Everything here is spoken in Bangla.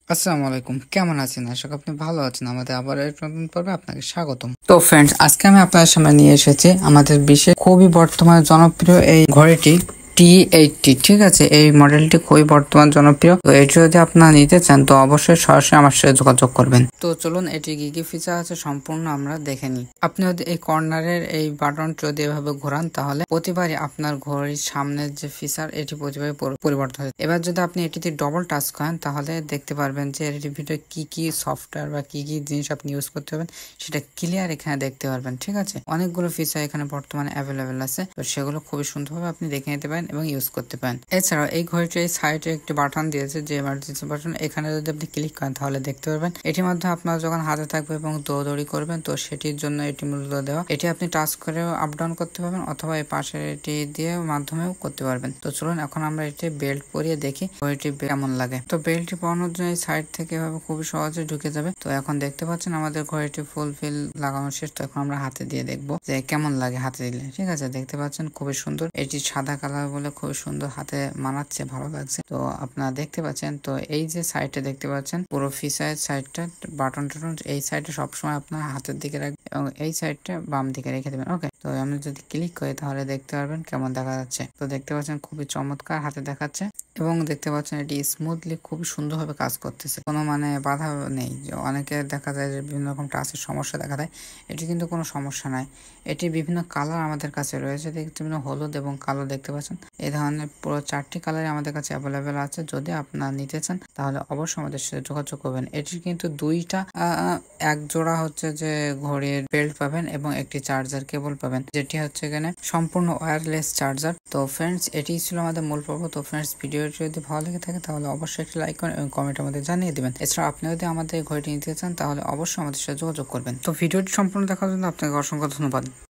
আসসালামু আলাইকুম, কেমন আছেন? আশা করি আপনি ভালো আছেন। আমাদের আবার এক নতুন পর্বে আপনাকে স্বাগতম। তো ফ্রেন্ডস, আজকে আমি আপনাদের সামনে নিয়ে এসেছি আমাদের বিশ্বে খুবই বর্তমানে জনপ্রিয় এই ঘড়িটি 𝐷80। ঠিক আছে, এই মডেলটি খুবই বর্তমান জনপ্রিয়। তো এটি যদি আপনারা নিতে চান তো অবশ্যই সরাসরি আমার সাথে যোগাযোগ করবেন। তো চলুন এটি কি কি ফিচার আছে সম্পূর্ণ আমরা দেখে নিই। আপনি যদি এই কর্নারের এই বাটন যদি এভাবে ঘোরান তাহলে প্রতিবারই আপনার ঘড়ির সামনের যে ফিচার এটি প্রতিবারই পরিবর্তন হয়। এবার যদি আপনি এটিতে ডবল টাচ করেন তাহলে দেখতে পারবেন যে এটির ভিতরে কি কি সফটওয়্যার বা কি কি জিনিস আপনি ইউজ করতে পারবেন সেটা ক্লিয়ার এখানে দেখতে পারবেন। ঠিক আছে, অনেকগুলো ফিচার এখানে বর্তমানে অ্যাভেলেবেল আছে, তো সেগুলো খুবই সুন্দরভাবে আপনি দেখে নিতে পারেন এবং ইউজ করতে পারেন। এছাড়াও এই ঘড়িটির এই সাইডে একটি বাটন দিয়েছে যে এমার্জেন্সি বাটন, এখানে যদি আপনি ক্লিক করেন তাহলে দেখতে পারবেন এটির মধ্যে আপনার যখন হাতে থাকবে এবং দৌড়াদৌড়ি করবেন তো সেটির জন্য এটি মূলত দেওয়া। এটি আপনি টাচ করেও আপ ডাউন করতে পারবেন অথবা এই পাশের এটি দিয়ে মাধ্যমেও করতে পারবেন। তো চলুন এখন আমরা এটি বেল্ট পরিয়ে দেখি ঘড়িটি কেমন লাগে। তো বেল্টটি পরানোর জন্য এই সাইড থেকে এভাবে খুবই সহজে ঢুকে যাবে। তো এখন দেখতে পাচ্ছেন আমাদের ঘড়িটি ফুলফিল লাগানো শেষ। তো এখন আমরা হাতে দিয়ে দেখবো যে কেমন লাগে হাতে দিলে। ঠিক আছে, দেখতে পাচ্ছেন খুবই সুন্দর, এটি সাদা কালার বলে খুবই সুন্দর, হাতে মানাচ্ছে, ভালো লাগছে। তো আপনারা দেখতে পাচ্ছেন, তো এই যে সাইডটা দেখতে পাচ্ছেন পুরো ফিচার সাইডটা বাটন টাটন এই সাইডে সবসময় আপনার হাতের দিকে রাখবেন এবং এই সাইডটা বাম দিকে রেখে দেবেন। ওকে, তো আমি যদি ক্লিক করি তাহলে দেখতে পারবেন কেমন দেখা যাচ্ছে। তো দেখতে পাচ্ছেন খুবই চমৎকার হাতে দেখাচ্ছে এবং দেখতে পাচ্ছেন এটি স্মুথলি খুবই সুন্দরভাবে কাজ করতেছে, কোনো বাধা নেই। অনেকে দেখা যায় যে বিভিন্ন রকম টাচের সমস্যা দেখা দেয়, এটি কিন্তু কোনো সমস্যা নাই। এটি বিভিন্ন কালার আমাদের কাছে রয়েছে, বিভিন্ন হলুদ এবং কালো দেখতে পাচ্ছেন। এই ধরনের পুরো 4টি কালারই আমাদের কাছে অ্যাভেলেবেল আছে। যদি আপনারা নিতে চান তাহলে অবশ্যই আমাদের সাথে যোগাযোগ করবেন। এটির কিন্তু দুইটা এক জোড়া হচ্ছে যে ঘড়ির বেল্ট পাবেন এবং একটি চার্জার কেবল পাবেন, যেটি হচ্ছে এখানে সম্পূর্ণ ওয়্যারলেস চার্জার। তো ফ্রেন্ডস, এটি ছিল আমাদের মূল পর্ব। তো ফ্রেন্ডস, ভিডিওটি যদি ভালো লেগে থাকে তাহলে অবশ্যই একটি লাইক করেন এবং কমেন্টের মধ্যে জানিয়ে দিবেন। এছাড়া আপনি যদি আমাদের এই ঘড়িটি নিতে চান তাহলে অবশ্যই আমাদের সাথে যোগাযোগ করবেন। তো ভিডিওটি সম্পূর্ণ দেখার জন্য আপনাকে অসংখ্য ধন্যবাদ।